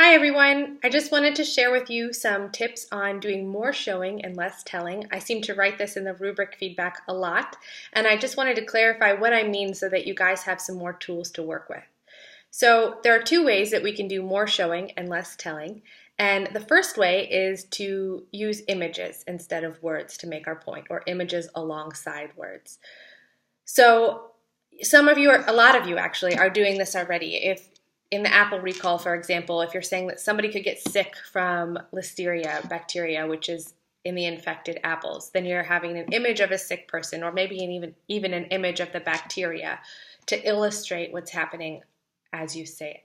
Hi everyone! I just wanted to share with you some tips on doing more showing and less telling. I seem to write this in the rubric feedback a lot, and I just wanted to clarify what I mean so that you guys have some more tools to work with. So there are two ways that we can do more showing and less telling, and the first way is to use images instead of words to make our point, or images alongside words. So a lot of you actually, are doing this already. If in the apple recall, for example, if you're saying that somebody could get sick from listeria bacteria, which is in the infected apples, then you're having an image of a sick person, or maybe even an image of the bacteria to illustrate what's happening as you say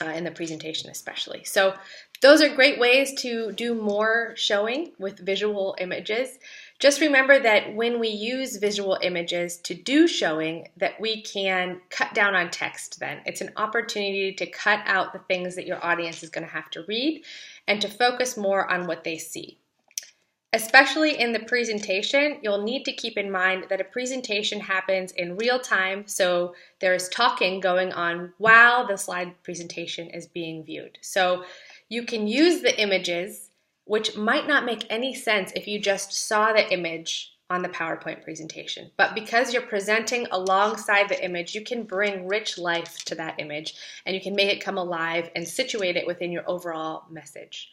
it, in the presentation especially. So those are great ways to do more showing with visual images. Just remember that when we use visual images to do showing, that we can cut down on text then. It's an opportunity to cut out the things that your audience is going to have to read and to focus more on what they see. Especially in the presentation, you'll need to keep in mind that a presentation happens in real time, so there is talking going on while the slide presentation is being viewed. So you can use the images, which might not make any sense if you just saw the image on the PowerPoint presentation. But because you're presenting alongside the image, you can bring rich life to that image, and you can make it come alive and situate it within your overall message.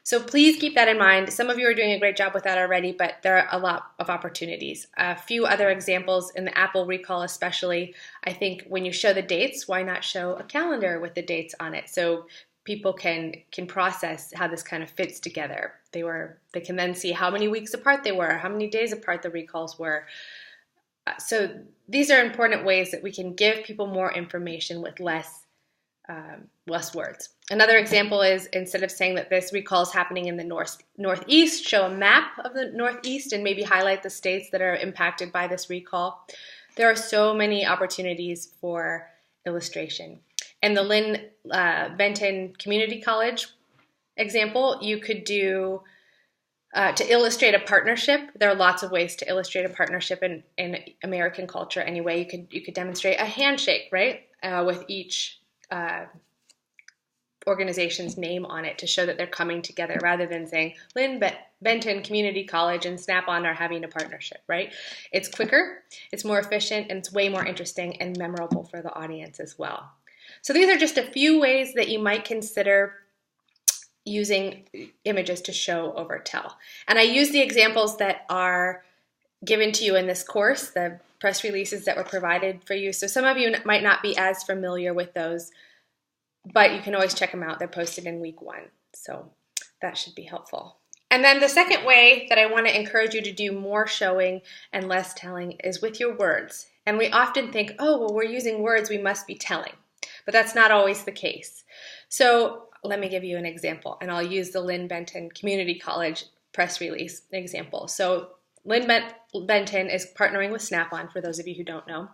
So please keep that in mind. Some of you are doing a great job with that already, but there are a lot of opportunities. A few other examples in the Apple recall especially. I think when you show the dates, why not show a calendar with the dates on it so people can process how this kind of fits together. They can then see how many weeks apart they were, how many days apart the recalls were. So these are important ways that we can give people more information with less words. Another example is, instead of saying that this recall is happening in the Northeast, show a map of the Northeast and maybe highlight the states that are impacted by this recall. There are so many opportunities for illustration. In the Lynn Benton Community College example, you could do, to illustrate a partnership, there are lots of ways to illustrate a partnership in American culture anyway. You could demonstrate a handshake, right, with each organization's name on it to show that they're coming together, rather than saying Lynn Benton Community College and Snap-on are having a partnership, right? It's quicker, it's more efficient, and it's way more interesting and memorable for the audience as well. So these are just a few ways that you might consider using images to show over tell. And I use the examples that are given to you in this course, the press releases that were provided for you. So some of you might not be as familiar with those, but you can always check them out. They're posted in week 1, so that should be helpful. And then the second way that I want to encourage you to do more showing and less telling is with your words. And we often think, oh, well, we're using words, we must be telling. But that's not always the case. So let me give you an example, and I'll use the Lynn Benton Community College press release example. So Lynn Benton is partnering with Snap-on, for those of you who don't know.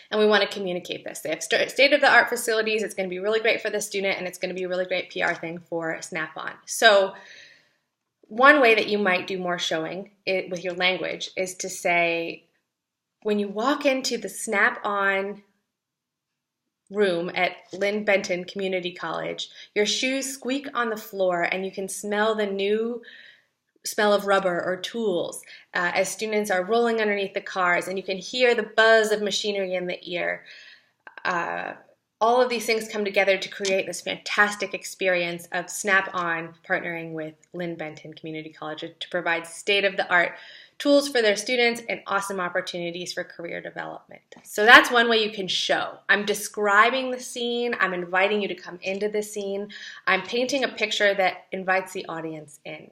And we want to communicate this. They have state-of-the-art facilities. It's going to be really great for the student, and it's going to be a really great PR thing for Snap-on. So one way that you might do more showing with your language is to say, when you walk into the Snap-on room at Lynn Benton Community College, your shoes squeak on the floor, and you can smell the new smell of rubber or tools as students are rolling underneath the cars, and you can hear the buzz of machinery in the ear. All of these things come together to create this fantastic experience of Snap-on partnering with Lynn Benton Community College to provide state-of-the-art tools for their students and awesome opportunities for career development. So that's one way you can show. I'm describing the scene. I'm inviting you to come into the scene. I'm painting a picture that invites the audience in.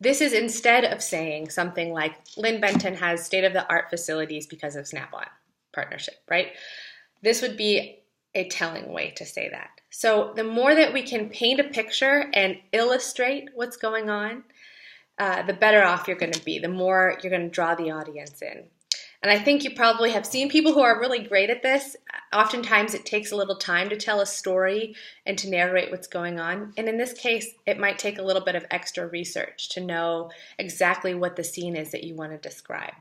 This is instead of saying something like, Lynn Benton has state-of-the-art facilities because of Snap-on partnership, right? This would be a telling way to say that. So the more that we can paint a picture and illustrate what's going on, the better off you're going to be, the more you're going to draw the audience in. And I think you probably have seen people who are really great at this. Oftentimes it takes a little time to tell a story and to narrate what's going on. And in this case, it might take a little bit of extra research to know exactly what the scene is that you want to describe.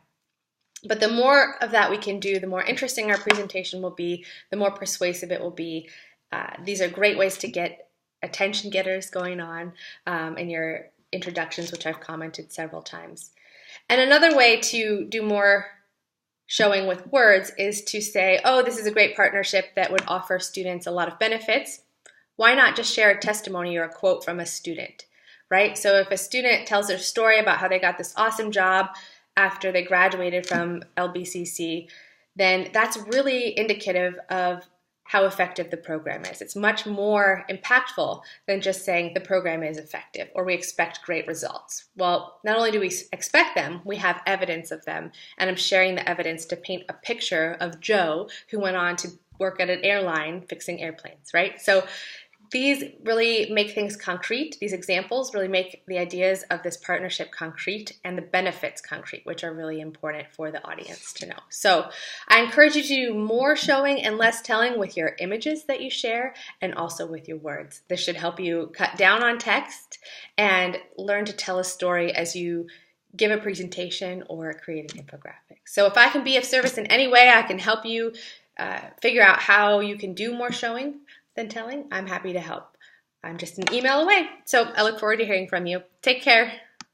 But the more of that we can do, the more interesting our presentation will be, the more persuasive it will be, These are great ways to get attention getters going on in your introductions, which I've commented several times. And another way to do more showing with words is to say, oh, this is a great partnership that would offer students a lot of benefits. Why not just share a testimony or a quote from a student, right? So if a student tells their story about how they got this awesome job after they graduated from LBCC, then that's really indicative of how effective the program is. It's much more impactful than just saying the program is effective or we expect great results. Well, not only do we expect them, we have evidence of them, and I'm sharing the evidence to paint a picture of Joe who went on to work at an airline fixing airplanes, right? So these really make things concrete. These examples really make the ideas of this partnership concrete and the benefits concrete, which are really important for the audience to know. So I encourage you to do more showing and less telling with your images that you share and also with your words. This should help you cut down on text and learn to tell a story as you give a presentation or create an infographic. So if I can be of service in any way, I can help you figure out how you can do more showing than telling, I'm happy to help. I'm just an email away. So I look forward to hearing from you. Take care.